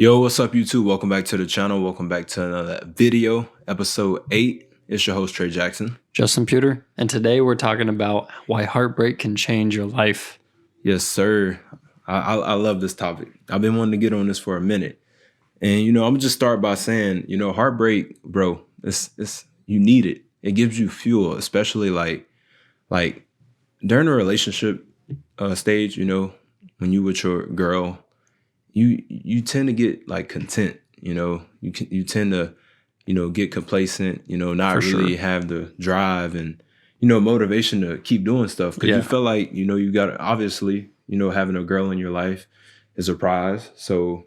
Yo, what's up, YouTube? Welcome back to the channel. Welcome back to another video, episode 8. It's your host, Trey Jackson. Justin Pewter, and today we're talking about why heartbreak can change your life. Yes, sir. I love this topic. I've been wanting to get on this for a minute. And, I'm going to just start by saying, heartbreak, bro, it's you need it. It gives you fuel, especially like during a relationship stage, when you with your girl, you tend to get like content, you tend to, get complacent, not really have the drive and, motivation to keep doing stuff. Cause you feel like, you got obviously, having a girl in your life is a prize. So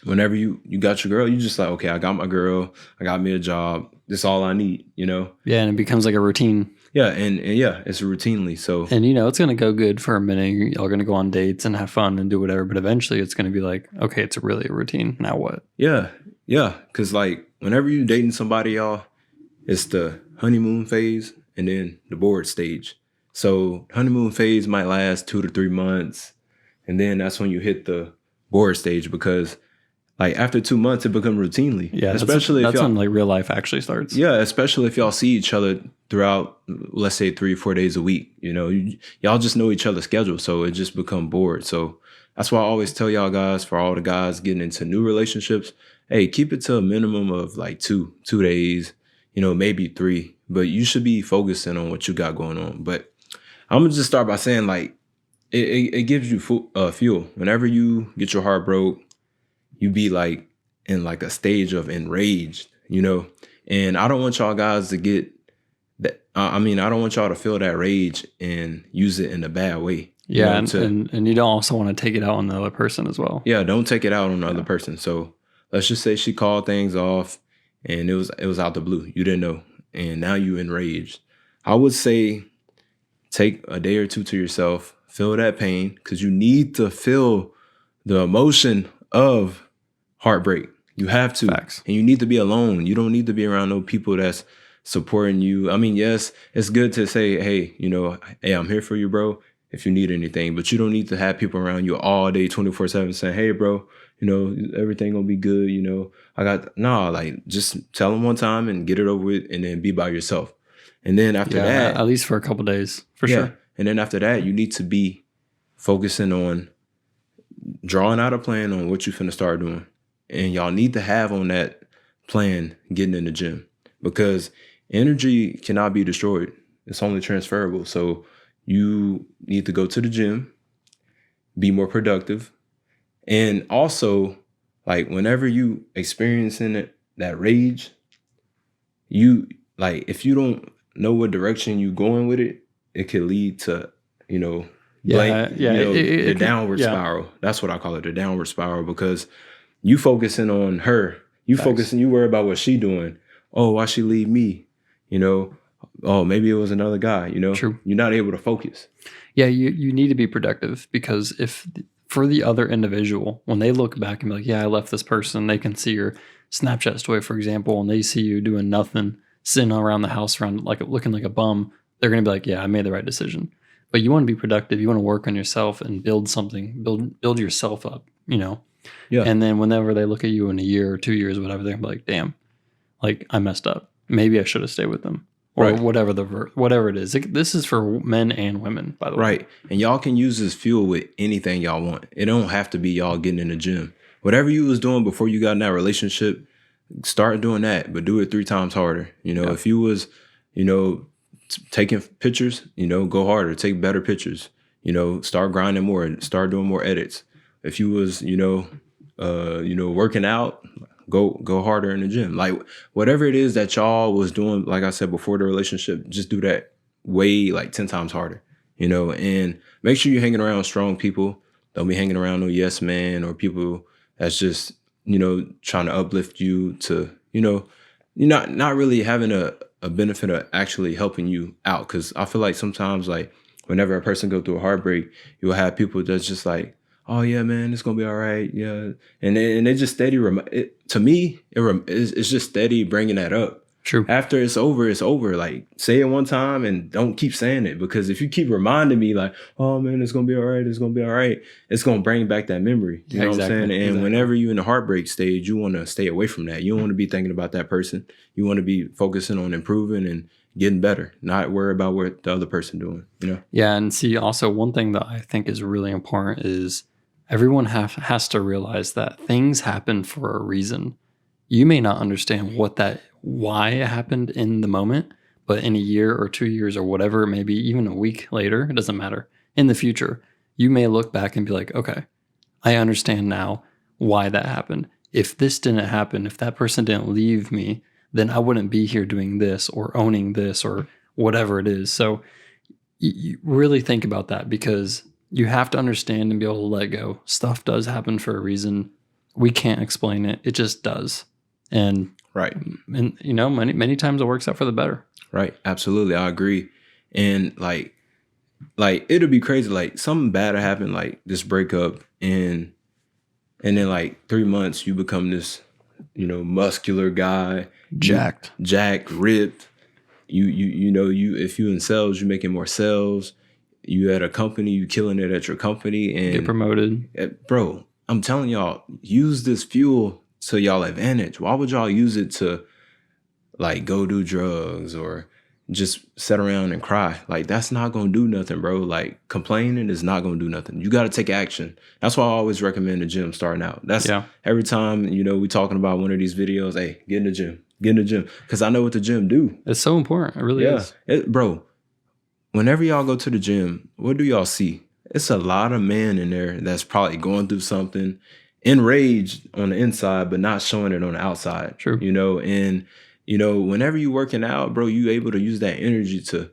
whenever you got your girl, you just like, okay, I got my girl, I got me a job. This is all I need, Yeah. And it becomes like a routine. Yeah. And yeah, it's routinely. So, and it's going to go good for a minute. Y'all going to go on dates and have fun and do whatever. But eventually it's going to be like, okay, it's really a routine. Now what? Yeah. Yeah. Cause like whenever you dating somebody, y'all, it's the honeymoon phase and then the bored stage. So honeymoon phase might last 2 to 3 months. And then that's when you hit the bored stage because like after 2 months, it becomes routinely. Yeah, especially that's when like real life actually starts. Yeah, especially if y'all see each other throughout, let's say 3 or 4 days a week. Y'all just know each other's schedule, so it just become bored. So that's why I always tell y'all guys, for all the guys getting into new relationships, hey, keep it to a minimum of like 2 days, maybe 3. But you should be focusing on what you got going on. But I'm gonna just start by saying like it gives you fuel. Whenever you get your heart broke, you be like in like a stage of enraged, and I don't want y'all guys to get that. I don't want y'all to feel that rage and use it in a bad way. Yeah. And you don't also want to take it out on the other person as well. Yeah. Don't take it out on the other person. So let's just say she called things off and it was out the blue. You didn't know. And now you enraged. I would say take a day or 2 to yourself, feel that pain, because you need to feel the emotion of heartbreak. You have to. Facts. And you need to be alone. You don't need to be around no people that's supporting you. I mean, yes, it's good to say, hey, hey, I'm here for you, bro, if you need anything. But you don't need to have people around you all day, 24/7 saying, hey, bro, everything gonna be good. Like just tell them one time and get it over with and then be by yourself. And then after that, at least for a couple days, for sure. And then after that, you need to be focusing on drawing out a plan on what you're finna start doing. And y'all need to have on that plan getting in the gym, because energy cannot be destroyed. It's only transferable. So you need to go to the gym, be more productive. And also, like whenever you experiencing that rage, you like, if you don't know what direction you going with it, it could lead to, the downward spiral. That's what I call it, the downward spiral, because you focusing on her. You worry about what she doing. Oh, why she leave me? Oh, maybe it was another guy, True. You're not able to focus. Yeah, you need to be productive, because if for the other individual, when they look back and be like, yeah, I left this person, they can see your Snapchat story, for example, and they see you doing nothing, sitting around the house around like looking like a bum, they're going to be like, yeah, I made the right decision. But you want to be productive. You want to work on yourself and build something, build yourself up, Yeah. And then whenever they look at you in a year or 2 years, whatever, they're like, damn, like I messed up. Maybe I should have stayed with them, or whatever whatever it is. This is for men and women, by the way. Right. And y'all can use this fuel with anything y'all want. It don't have to be y'all getting in the gym. Whatever you was doing before you got in that relationship, start doing that, but do it 3 times harder. If you was, taking pictures, go harder, take better pictures, start grinding more, start doing more edits. If you was, working out, go harder in the gym. Like whatever it is that y'all was doing, like I said, before the relationship, just do that way like 10 times harder, and make sure you're hanging around strong people. Don't be hanging around no yes man or people that's just, trying to uplift you to, you're not really having a benefit of actually helping you out. Cause I feel like sometimes like whenever a person go through a heartbreak, you'll have people that's just like, oh yeah, man, it's gonna be all right. Yeah. And they just steady, to me, it's just steady bringing that up. True. After it's over, it's over. Like, say it one time and don't keep saying it, because if you keep reminding me like, oh man, it's gonna be all right, it's gonna be all right, it's gonna bring back that memory. You know exactly, what I'm saying? And exactly. whenever you're in the heartbreak stage, you want to stay away from that. You don't want to be thinking about that person. You want to be focusing on improving and getting better, not worry about what the other person doing. You know? Yeah, and see, also one thing that I think is really important is everyone has to realize that things happen for a reason. You may not understand why it happened in the moment, but in a year or 2 years or whatever, maybe even a week later, it doesn't matter. In the future, you may look back and be like, okay, I understand now why that happened. If this didn't happen, if that person didn't leave me, then I wouldn't be here doing this or owning this or whatever it is. So you really think about that, because you have to understand and be able to let go. Stuff does happen for a reason. We can't explain it. It just does. And Right. And many times it works out for the better. Right. Absolutely. I agree. And like it'll be crazy. Like something bad will happen, like this breakup, and then like 3 months you become this, muscular guy, Jacked, ripped. You if you in sales, you making more sales. You at a company, you killing it at your company, and get promoted. Bro, I'm telling y'all, use this fuel to y'all advantage. Why would y'all use it to like go do drugs or just sit around and cry? Like, that's not gonna do nothing, bro. Like, complaining is not gonna do nothing. You gotta take action. That's why I always recommend the gym starting out. That's every time, we talking about one of these videos, hey, get in the gym. Get in the gym. Because I know what the gym do. It's so important. It really is. Bro, whenever y'all go to the gym, what do y'all see? It's a lot of men in there that's probably going through something, enraged on the inside, but not showing it on the outside. True. And whenever you working out, bro, you able to use that energy to,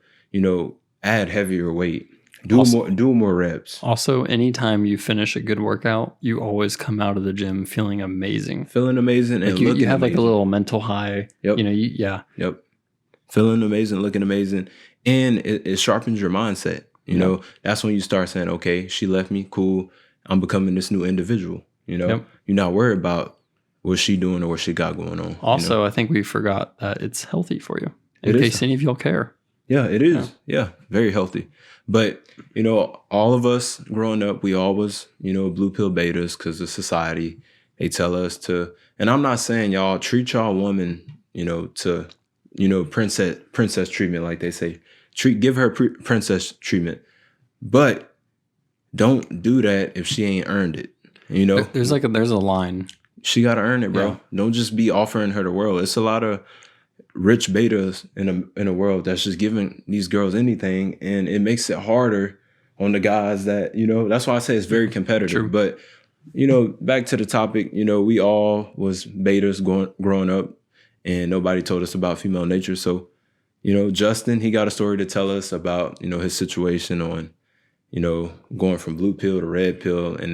add heavier weight, do more reps. Also, anytime you finish a good workout, you always come out of the gym feeling amazing. Feeling amazing, and looking you have amazing. Like a little mental high. Yep. Yep. Feeling amazing, looking amazing. And it sharpens your mindset. That's when you start saying, okay, she left me, cool. I'm becoming this new individual. You're not worried about what she doing or what she got going on. Also, I think we forgot that it's healthy for you. In case any of y'all care. Yeah, it is. Yeah, very healthy. But, all of us growing up, we always, blue pill betas because of society. They tell us to, and I'm not saying y'all treat y'all woman, to, princess treatment, like they say. Give her princess treatment. But don't do that if she ain't earned it. There's a line. She got to earn it, bro. Yeah. Don't just be offering her the world. It's a lot of rich betas in a world that's just giving these girls anything, and it makes it harder on the guys that, that's why I say it's very competitive. True. But, back to the topic, we all was betas growing up, and nobody told us about female nature. So, Justin, he got a story to tell us about, his situation on, going from blue pill to red pill, and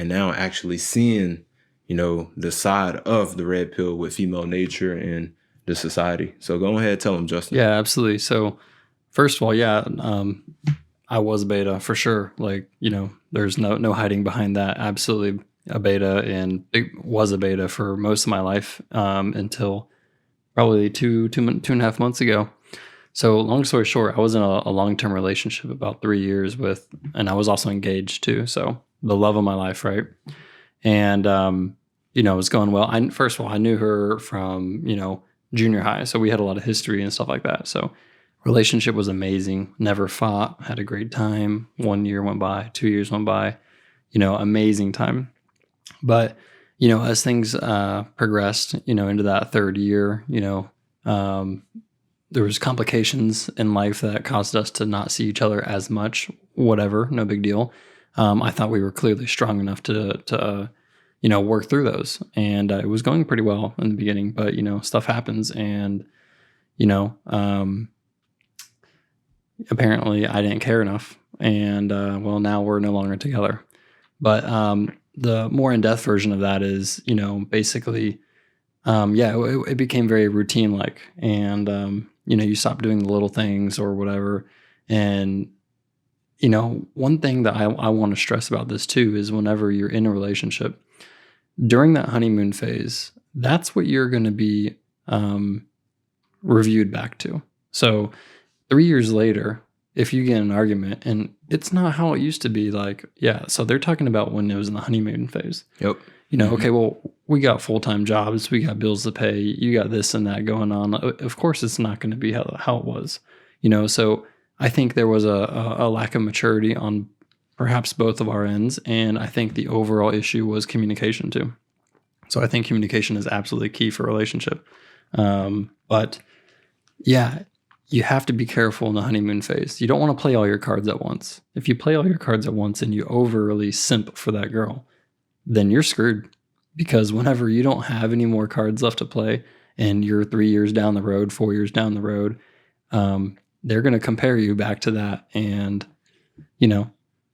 now actually seeing, the side of the red pill with female nature and the society. So go ahead, tell him, Justin. Yeah, absolutely. So first of all, I was beta for sure. Like, there's no hiding behind that. Absolutely a beta, and it was a beta for most of my life until probably two and a half months ago. So long story short, I was in a long-term relationship about 3 years and I was also engaged too. So the love of my life, right? And, it was going well. First of all, I knew her from, junior high. So we had a lot of history and stuff like that. So relationship was amazing. Never fought, had a great time. 1 year went by, 2 years went by, amazing time. But, as things progressed, into that third year, there was complications in life that caused us to not see each other as much. Whatever, no big deal. I thought we were clearly strong enough to work through those, and it was going pretty well in the beginning. But stuff happens, and apparently I didn't care enough, and now we're no longer together. But the more in-depth version of that is, basically, it became very routine-like, and you stop doing the little things or whatever. And, one thing that I want to stress about this too is whenever you're in a relationship, during that honeymoon phase, that's what you're going to be reviewed back to. So 3 years later, if you get in an argument and it's not how it used to be, like, yeah, so they're talking about when it was in the honeymoon phase. Yep. Okay, well, we got full-time jobs, we got bills to pay, you got this and that going on. Of course, it's not going to be how it was, So I think there was a lack of maturity on perhaps both of our ends, and I think the overall issue was communication too. So I think communication is absolutely key for a relationship. But yeah, you have to be careful in the honeymoon phase. You don't want to play all your cards at once. If you play all your cards at once and you overly simp for that girl, then you're screwed, because whenever you don't have any more cards left to play and you're 3 years down the road, 4 years down the road, they're going to compare you back to that. And,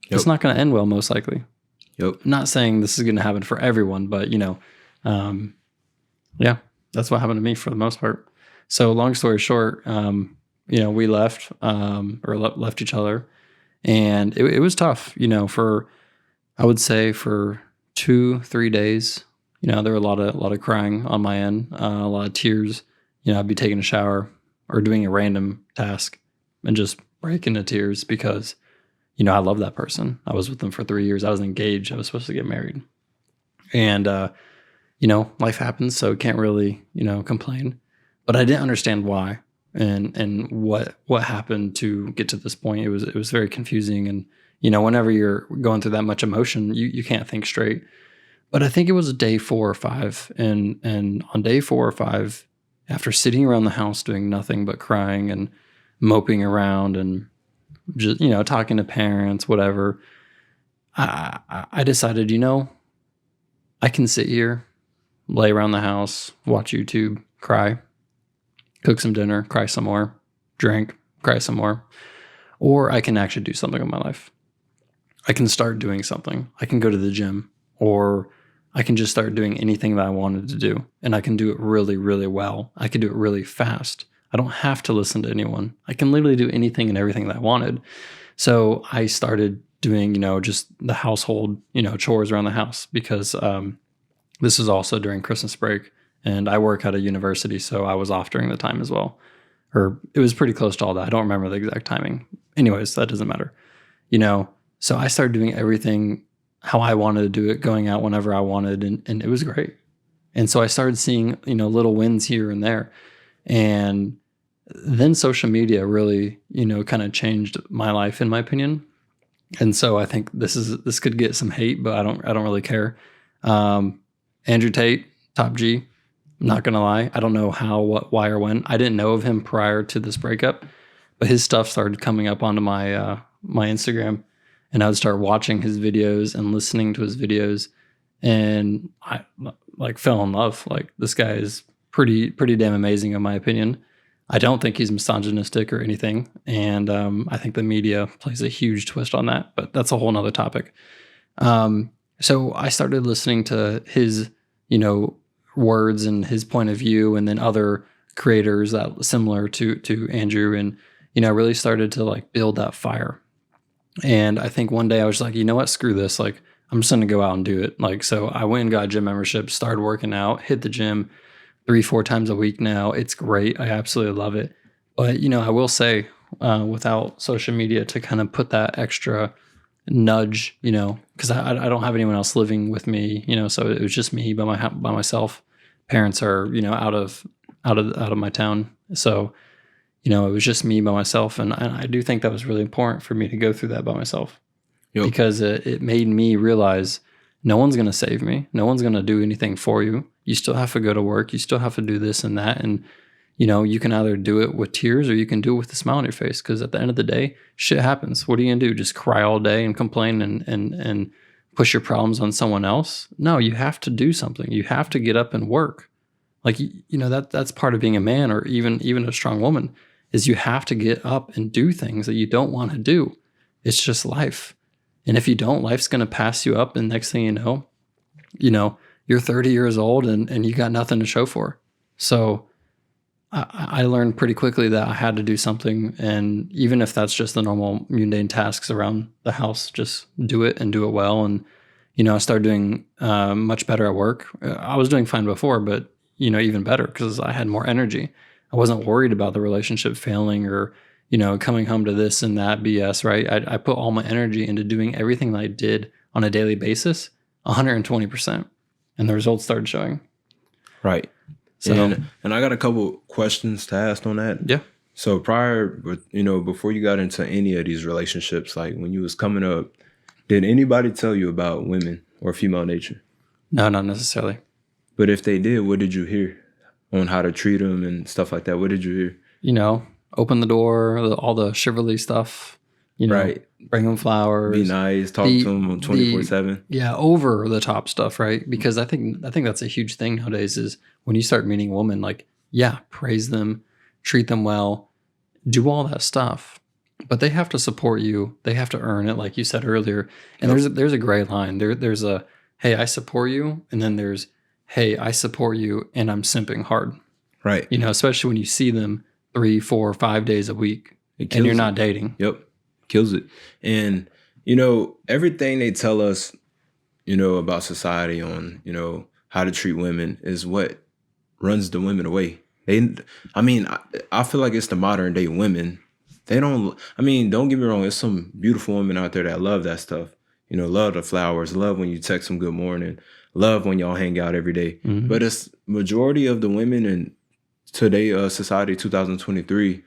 it's not going to end well, most likely. Yep. Not saying this is going to happen for everyone, but, yeah, that's what happened to me for the most part. So long story short, we left, left each other, and it was tough, I would say for 2-3 days. There were a lot of crying on my end, a lot of tears. I'd be taking a shower or doing a random task and just break into tears because, I love that person. I was with them for 3 years. I was engaged. I was supposed to get married. And, life happens, so can't really, complain. But I didn't understand why and what happened to get to this point. It was very confusing. And, whenever you're going through that much emotion, you can't think straight. But I think it was day 4 or 5. And on day 4 or 5, after sitting around the house doing nothing but crying and moping around and just, talking to parents, whatever, I decided, I can sit here, lay around the house, watch YouTube, cry, cook some dinner, cry some more, drink, cry some more, or I can actually do something in my life. I can start doing something. I can go to the gym, or I can just start doing anything that I wanted to do. And I can do it really, really well. I can do it really fast. I don't have to listen to anyone. I can literally do anything and everything that I wanted. So I started doing, just the household, chores around the house, because this is also during Christmas break. And I work at a university, so I was off during the time as well. Or it was pretty close to all that. I don't remember the exact timing. Anyways, that doesn't matter. So I started doing everything how I wanted to do it, going out whenever I wanted, and it was great. And so I started seeing, little wins here and there. And then social media really, kind of changed my life, in my opinion. And so I think this could get some hate, but I don't really care. Andrew Tate, Top G, I'm not gonna lie, I don't know how, what, why, or when. I didn't know of him prior to this breakup, but his stuff started coming up onto my my Instagram, and I would start watching his videos and listening to his videos, and I fell in love. Like, this guy is pretty damn amazing, in my opinion. I don't think he's misogynistic or anything, and I think the media plays a huge twist on that, but that's a whole nother topic. So I started listening to his, words and his point of view, and then other creators that similar to Andrew, and really started to build that fire. And I think one day I was like, you know what, screw this. I'm just gonna go out and do it. So I went and got a gym membership, started working out, hit the gym 3-4 times a week now. It's great. I absolutely love it. But I will say, without social media to kind of put that extra nudge, because I don't have anyone else living with me, so it was just me by myself. Parents are, out of my town. So, it was just me by myself. And I do think that was really important for me to go through that by myself. Yep. Because it made me realize no one's going to save me. No one's going to do anything for you. You still have to go to work. You still have to do this and that. And, you can either do it with tears or you can do it with a smile on your face. Because at the end of the day, shit happens. What are you going to do? Just cry all day and complain and push your problems on someone else? No, you have to do something. You have to get up and work. That's part of being a man, or even a strong woman, is you have to get up and do things that you don't want to do. It's just life. And if you don't, life's going to pass you up. And next thing you know, you're 30 years old and you got nothing to show for. So I learned pretty quickly that I had to do something. And even if that's just the normal mundane tasks around the house, just do it and do it well. And, I started doing much better at work. I was doing fine before, but, even better because I had more energy. I wasn't worried about the relationship failing or, coming home to this and that BS, right? I put all my energy into doing everything that I did on a daily basis, 120%. And the results started showing. Right. So, and I got a couple questions to ask on that. yeah. So before you got into any of these relationships, like when you was coming up, did anybody tell you about women or female nature? No, not necessarily. But if they did, what did you hear on how to treat them and stuff like that? What did you hear? Open the door, all the chivalry stuff, Right. bring them flowers. Be nice, talk to them 24/7. Yeah, over the top stuff, right? Because I think that's a huge thing nowadays is when you start meeting women, like, yeah, praise them, treat them well, do all that stuff. But they have to support you. They have to earn it, like you said earlier. And there's a gray line. There's a, hey, I support you. And then there's, hey, I support you and I'm simping hard. Right. Especially when you see them 3, 4, 5 days a week and you're not dating. Yep. Kills it. And, everything they tell us, about society on, how to treat women is what runs the women away. I feel like it's the modern day women. They don't get me wrong. There's some beautiful women out there that love that stuff. Love the flowers, love when you text them good morning, love when y'all hang out every day. Mm-hmm. But it's majority of the women in today, society, 2023,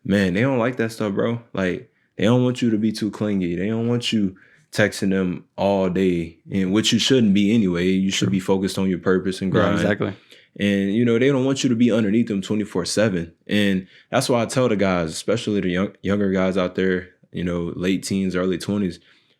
man, they don't like that stuff, bro. Like, they don't want you to be too clingy. They don't want you texting them all day, and which you shouldn't be anyway. You should be focused on your purpose and grind. Yeah, exactly. And, they don't want you to be underneath them 24/7. And that's why I tell the guys, especially the younger guys out there, late teens, early 20s,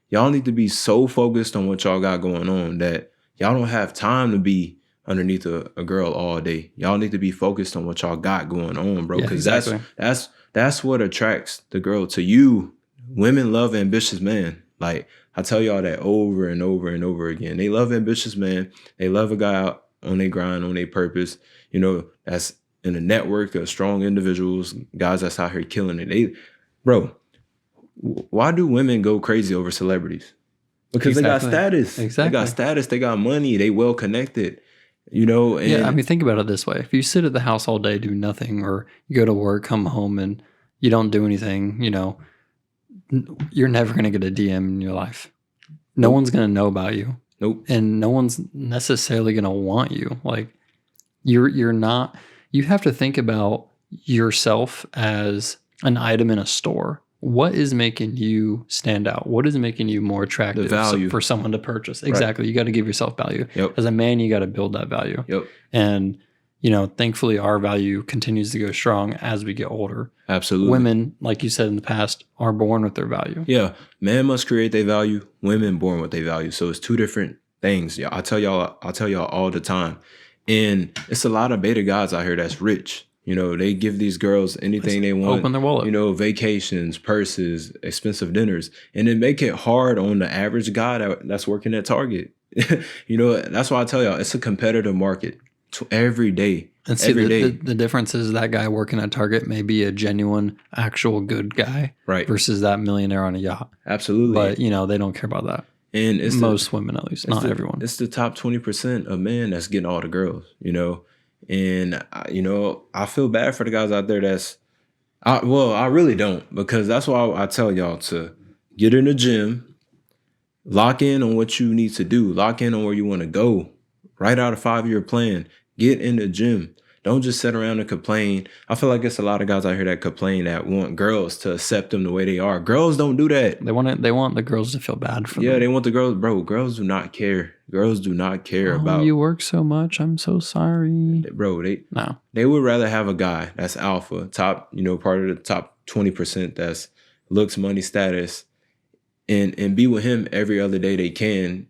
y'all need to be so focused on what y'all got going on that y'all don't have time to be underneath a girl all day. Y'all need to be focused on what y'all got going on, bro. Because that's what attracts the girl to you. Women love ambitious men. Like, I tell y'all that over and over and over again. They love ambitious men. They love a guy out on their grind, on their purpose, that's in a network of strong individuals, guys that's out here killing it. Why do women go crazy over celebrities? Because they got status. Exactly. They got status, they got money, they well connected, And yeah, think about it this way. If you sit at the house all day, do nothing, or you go to work, come home, and you don't do anything, you're never going to get a DM in your life. No one's going to know about you. Nope. And no one's necessarily going to want you. Like, you're not, you have to think about yourself as an item in a store. What is making you stand out? What is making you more attractive for someone to purchase? Exactly. Right. You got to give yourself value. Yep. As a man, you got to build that value. Yep. And, thankfully our value continues to go strong as we get older. Absolutely. Women, like you said in the past, are born with their value. Yeah. Men must create their value. Women born with their value. So it's two different things. Yeah. I tell y'all all the time. And it's a lot of beta guys out here that's rich. They give these girls anything they want. Open their wallet. Vacations, purses, expensive dinners. And then make it hard on the average guy that's working at Target. That's why I tell y'all, it's a competitive market every day. And see, the difference is that guy working at Target may be a genuine, actual good guy, right? Versus that millionaire on a yacht. Absolutely. But, they don't care about that. And it's most women, at least, not everyone. It's the top 20% of men that's getting all the girls, And, I feel bad for the guys out there I really don't, because that's why I tell y'all to get in the gym, lock in on what you need to do, lock in on where you want to go, write out a 5-year plan, get in the gym. Don't just sit around and complain. I feel like it's a lot of guys out here that complain that want girls to accept them the way they are. Girls don't do that. They want the girls to feel bad for them. Yeah, they want the girls. Bro, girls do not care. Girls do not care about. You work so much. I'm so sorry. Bro, they would rather have a guy that's alpha, top, part of the top 20% that's looks, money, status, and be with him every other day they can,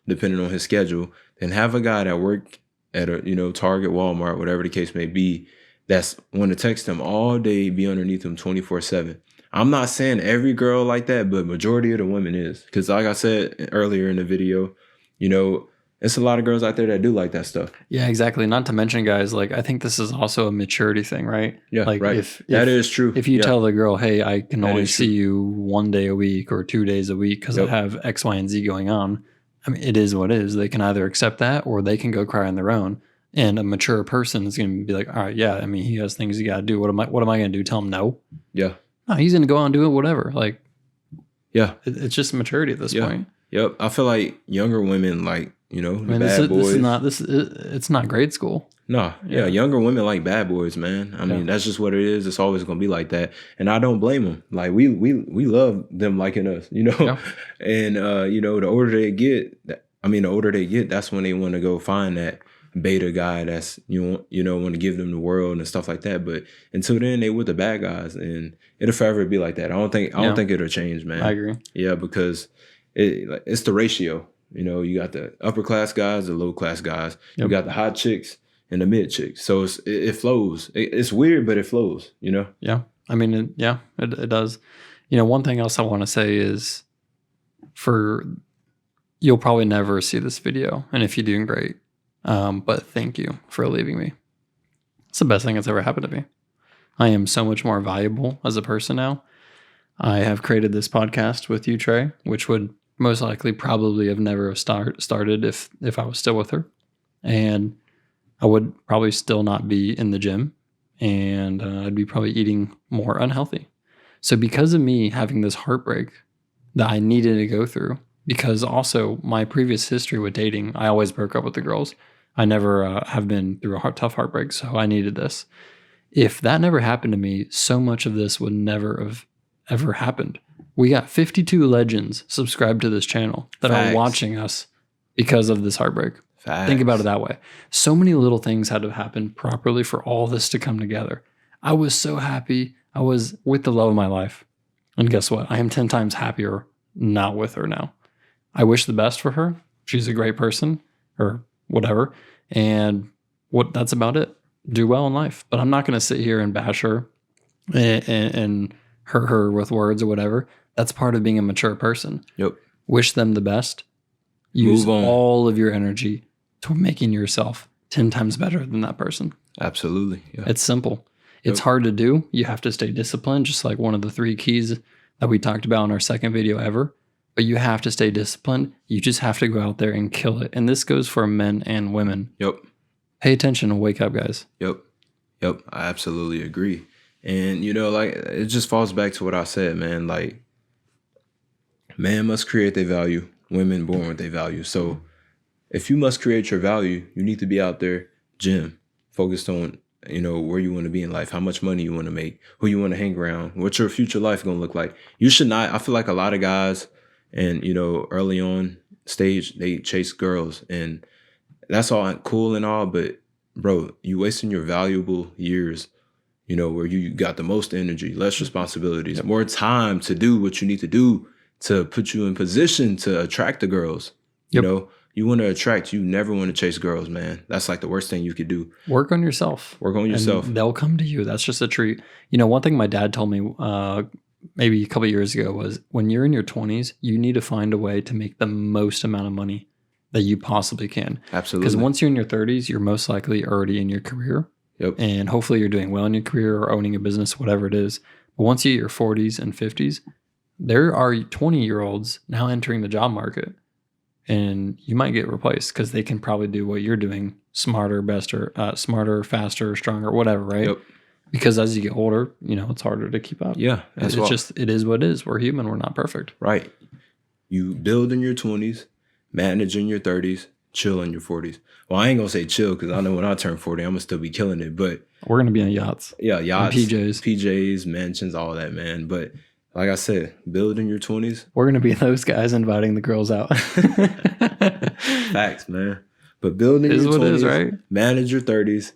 depending on his schedule, than have a guy that work at a, Target, Walmart, whatever the case may be, that's want to text them all day, be underneath them 24/7. I'm not saying every girl like that, but majority of the women is. Because like I said earlier in the video, it's a lot of girls out there that do like that stuff. Yeah, exactly. Not to mention, guys, like, I think this is also a maturity thing, right? Yeah, like, right. That is true. If you tell the girl, hey, I can only see you 1 day a week or 2 days a week because I have X, Y, and Z going on. It is what it is. They can either accept that or they can go cry on their own. And a mature person is going to be like, all right, yeah, I mean, he has things he got to do. What am I going to do? Tell him no? Yeah. No, he's going to go on and do it, whatever. Like, yeah, it's just maturity at this point. Yep. I feel like younger women, like, you know, the bad boys. It's not grade school. No, yeah, younger women like bad boys, man. I mean, that's just what it is. It's always gonna be like that, and I don't blame them. Like we love them liking us, you know. Yeah. And you know, the older they get, that's when they want to go find that beta guy that's you know want to give them the world and stuff like that. But until then, they with the bad guys, and it'll forever be like that. I don't think it'll change, man. I agree. Yeah, because it's the ratio. You know, you got the upper class guys, the low class guys. Yep. You got the hot chicks and the mid chicks. So it flows. It's weird, but it flows, you know? Yeah. I mean, it does. You know, one thing else I want to say is you'll probably never see this video. And if you're doing great, but thank you for leaving me. It's the best thing that's ever happened to me. I am so much more valuable as a person now. I have created this podcast with you, Trey, which would most likely probably have never started if I was still with her. And I would probably still not be in the gym, and I'd be probably eating more unhealthy. So because of me having this heartbreak that I needed to go through, because also my previous history with dating, I always broke up with the girls. I never have been through a tough heartbreak, so I needed this. If that never happened to me, so much of this would never have ever happened. We got 52 legends subscribed to this channel that are watching us because of this heartbreak. Facts. Think about it that way. So many little things had to happen properly for all this to come together. I was so happy. I was with the love of my life. And guess what? I am 10 times happier not with her now. I wish the best for her. She's a great person or whatever. And that's about it. Do well in life. But I'm not going to sit here and bash her and hurt her with words or whatever. That's part of being a mature person. Yep. Wish them the best. Use all of your energy to making yourself 10 times better than that person. Absolutely. Yeah. It's simple. It's hard to do. You have to stay disciplined, just like one of the 3 keys that we talked about in our second video ever. But you have to stay disciplined. You just have to go out there and kill it. And this goes for men and women. Yep. Pay attention and wake up, guys. Yep. I absolutely agree. And, you know, like, it just falls back to what I said, man. Like, man must create their value. Women born with their value. So if you must create your value, you need to be out there, gym, focused on, you know, where you want to be in life, how much money you want to make, who you want to hang around, what's your future life going to look like. You should not, I feel like a lot of guys and, you know, early on stage, they chase girls and that's all cool and all. But bro, you wasting your valuable years, you know, where you got the most energy, less responsibilities, more time to do what you need to do to put you in position to attract the girls. You know, you want to attract, you never want to chase girls, man. That's like the worst thing you could do. Work on yourself. And they'll come to you. That's just a treat. You know, one thing my dad told me maybe a couple of years ago was when you're in your 20s, you need to find a way to make the most amount of money that you possibly can. Absolutely. Because once you're in your 30s, you're most likely already in your career. Yep. And hopefully you're doing well in your career or owning a business, whatever it is. But once you hit your 40s and 50s, there are 20-year-olds now entering the job market. And you might get replaced because they can probably do what you're doing smarter, smarter, faster, stronger, whatever, right? Yep. Because as you get older, you know, it's harder to keep up. Yeah. It is what it is. We're human. We're not perfect. Right. You build in your 20s, manage in your 30s, chill in your 40s. Well, I ain't going to say chill because I know when I turn 40, I'm going to still be killing it. But we're going to be on yachts. Yeah, yachts. PJs, mansions, all that, man. But like I said, build in your 20s. We're going to be those guys inviting the girls out. Facts, man. But build in your 20s, right? Manage your 30s,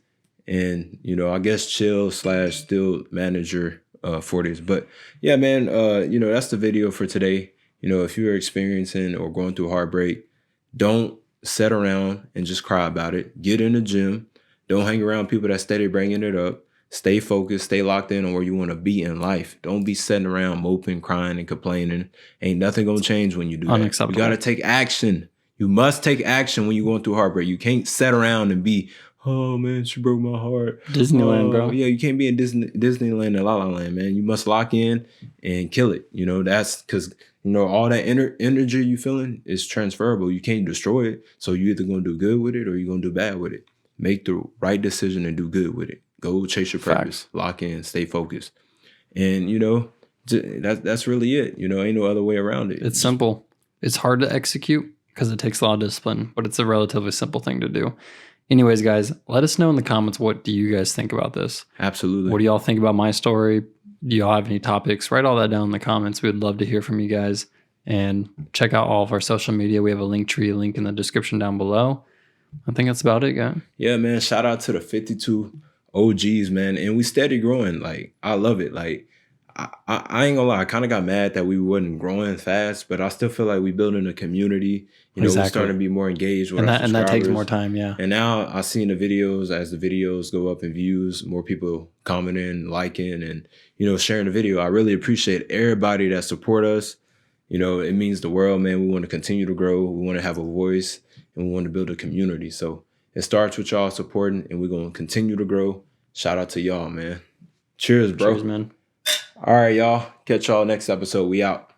and, you know, I guess chill / still manage your 40s. But yeah, man, you know, that's the video for today. You know, if you're experiencing or going through heartbreak, don't sit around and just cry about it. Get in the gym. Don't hang around people that steady bringing it up. Stay focused, stay locked in on where you want to be in life. Don't be sitting around moping, crying, and complaining. Ain't nothing going to change when you do that. Unacceptable. You got to take action. You must take action when you're going through heartbreak. You can't sit around and be, oh, man, she broke my heart. Disneyland, bro. Yeah, you can't be in Disneyland and La La Land, man. You must lock in and kill it. You know, that's because, you know, all that energy you feeling is transferable. You can't destroy it. So you're either going to do good with it or you're going to do bad with it. make the right decision and do good with it. Go chase your purpose, lock in, stay focused. And, that's really it. Ain't no other way around it. It's simple. It's hard to execute because it takes a lot of discipline, but it's a relatively simple thing to do. Anyways, guys, let us know in the comments, what do you guys think about this? Absolutely. What do y'all think about my story? Do y'all have any topics? Write all that down in the comments. We'd love to hear from you guys. And check out all of our social media. We have a link in the description down below. I think that's about it, guys. Yeah, man. Shout out to the 52 OGs, man. And we steady growing. Like, I love it. Like, I ain't gonna lie. I kind of got mad that we wasn't growing fast, but I still feel like we building a community. We're starting to be more engaged with our subscribers. And that takes more time, yeah. And now I see in the videos, as the videos go up in views, more people commenting, liking, and, sharing the video. I really appreciate everybody that support us. It means the world, man. We want to continue to grow. We want to have a voice, and we want to build a community. So it starts with y'all supporting, and we're going to continue to grow. Shout out to y'all, man. Cheers, bro. Cheers, man. All right, y'all. Catch y'all next episode. We out.